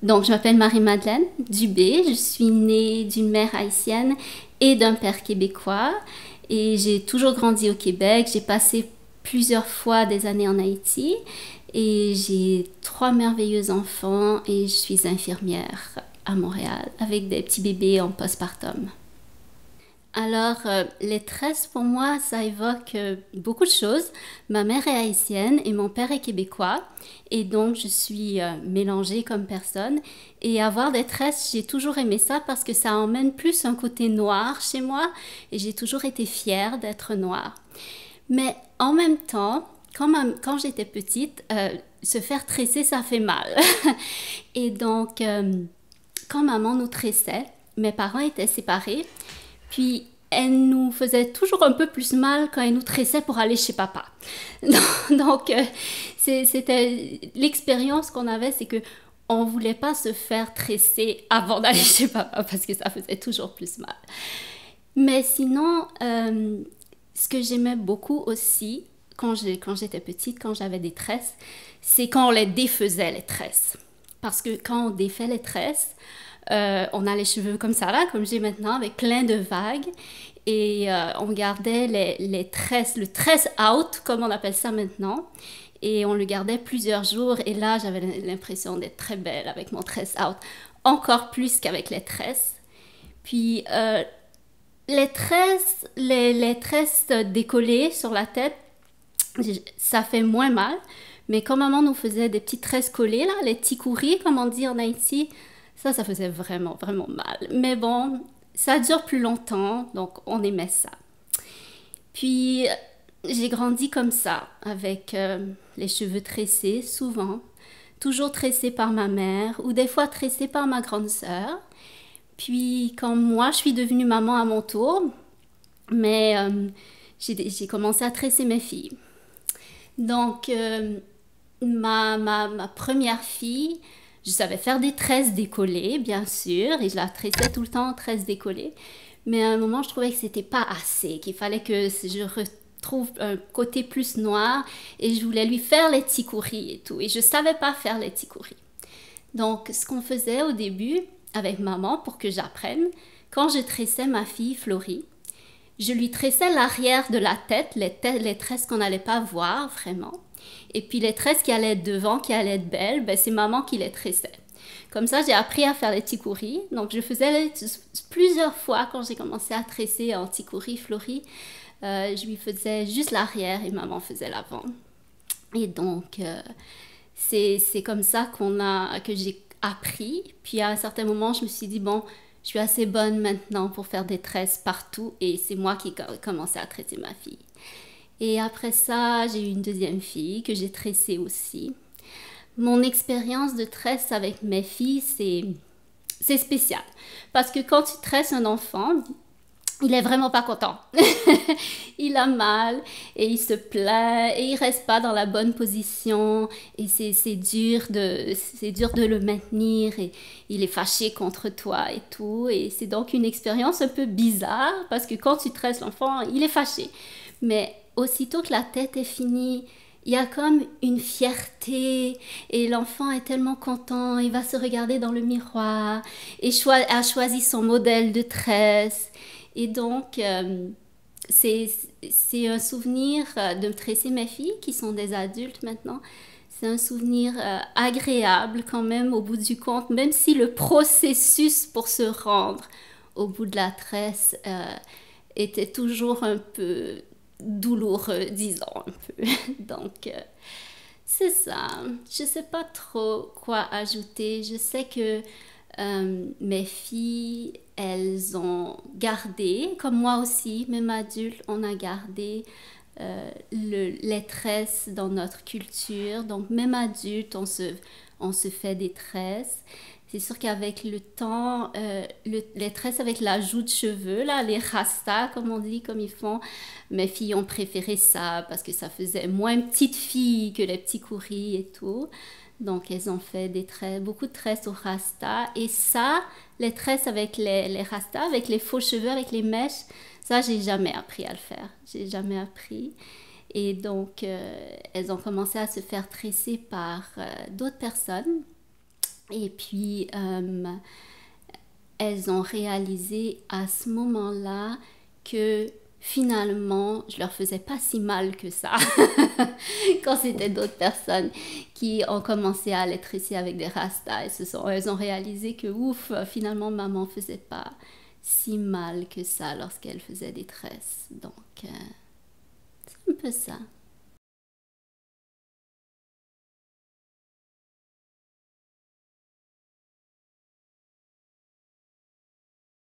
Donc, je m'appelle Marie-Madeleine Dubé. Je suis née d'une mère haïtienne et d'un père québécois. Et j'ai toujours grandi au Québec. J'ai passé plusieurs fois des années en Haïti. Et j'ai 3 merveilleux enfants et je suis infirmière à Montréal avec des petits bébés en postpartum. Alors, les tresses, pour moi, ça évoque beaucoup de choses. Ma mère est haïtienne et mon père est québécois. Et donc, je suis mélangée comme personne. Et avoir des tresses, j'ai toujours aimé ça parce que ça emmène plus un côté noir chez moi. Et j'ai toujours été fière d'être noire. Mais en même temps, quand j'étais petite, se faire tresser, ça fait mal. Et donc, quand maman nous tressait, mes parents étaient séparés. Puis, elle nous faisait toujours un peu plus mal quand elle nous tressait pour aller chez papa. Donc, c'était l'expérience qu'on avait, c'est que on voulait pas se faire tresser avant d'aller chez papa parce que ça faisait toujours plus mal. Mais sinon, ce que j'aimais beaucoup aussi quand j'étais petite, quand j'avais des tresses, c'est quand on les défaisait, les tresses. Parce que quand on défait les tresses, on a les cheveux comme ça, là, comme j'ai maintenant, avec plein de vagues. Et on gardait les tresses, le tress out, comme on appelle ça maintenant. Et on le gardait plusieurs jours. Et là, j'avais l'impression d'être très belle avec mon tress out. Encore plus qu'avec les tresses. Puis, les tresses décollées sur la tête, ça fait moins mal. Mais quand maman nous faisait des petites tresses collées, là, les tikouris, comme on dit en Haïti, ça faisait vraiment, vraiment mal. Mais bon, ça dure plus longtemps, donc on aimait ça. Puis, j'ai grandi comme ça, avec les cheveux tressés, souvent. Toujours tressés par ma mère, ou des fois tressés par ma grande sœur. Puis, quand moi, je suis devenue maman à mon tour, mais j'ai commencé à tresser mes filles. Donc, ma première fille, je savais faire des tresses décollées, bien sûr, et je la tressais tout le temps en tresses décollées. Mais à un moment, je trouvais que c'était pas assez, qu'il fallait que je retrouve un côté plus noir, et je voulais lui faire les tikouris et tout. Et je savais pas faire les tikouris. Donc, ce qu'on faisait au début avec maman pour que j'apprenne, quand je tressais ma fille Florie, je lui tressais l'arrière de la tête, les tresses qu'on n'allait pas voir vraiment. Et puis les tresses qui allaient être devant, qui allaient être belles, ben c'est maman qui les tressait. Comme ça, j'ai appris à faire les tikouris. Donc, je faisais plusieurs fois quand j'ai commencé à tresser en tikouris, Florie. Je lui faisais juste l'arrière et maman faisait l'avant. Et donc, c'est comme ça que j'ai appris. Puis à un certain moment, je me suis dit, bon, je suis assez bonne maintenant pour faire des tresses partout. Et c'est moi qui ai commencé à tresser ma fille. Et après ça, j'ai eu une deuxième fille que j'ai tressée aussi. Mon expérience de tresse avec mes filles, c'est spécial. Parce que quand tu tresses un enfant, il est vraiment pas content. Il a mal et il se plaint et il reste pas dans la bonne position et c'est dur de le maintenir et il est fâché contre toi et tout. Et c'est donc une expérience un peu bizarre parce que quand tu tresses l'enfant, il est fâché. Mais aussitôt que la tête est finie, il y a comme une fierté et l'enfant est tellement content, il va se regarder dans le miroir et a choisi son modèle de tresse. Et donc, c'est un souvenir de tresser mes filles qui sont des adultes maintenant. C'est un souvenir agréable quand même au bout du compte, même si le processus pour se rendre au bout de la tresse était toujours un peu douloureux, disons un peu. Donc, c'est ça. Je sais pas trop quoi ajouter. Je sais que mes filles, elles ont gardé, comme moi aussi, même adulte, on a gardé les tresses dans notre culture. Donc, même adulte, on se fait des tresses. C'est sûr qu'avec le temps, les tresses avec l'ajout de cheveux, là, les rastas, comme on dit, comme ils font, mes filles ont préféré ça parce que ça faisait moins petite fille que les petits couris et tout. Donc, elles ont fait beaucoup de tresses au rasta. Et ça, les tresses avec les rastas, avec les faux cheveux, avec les mèches, ça, j'ai jamais appris à le faire. J'ai jamais appris. Et donc, elles ont commencé à se faire tresser par d'autres personnes. Et puis, elles ont réalisé à ce moment-là que finalement, je leur faisais pas si mal que ça. Quand c'était d'autres personnes qui ont commencé à les tresser avec des rastas, elles ont réalisé que ouf, finalement, maman faisait pas si mal que ça lorsqu'elle faisait des tresses. Donc, c'est un peu ça.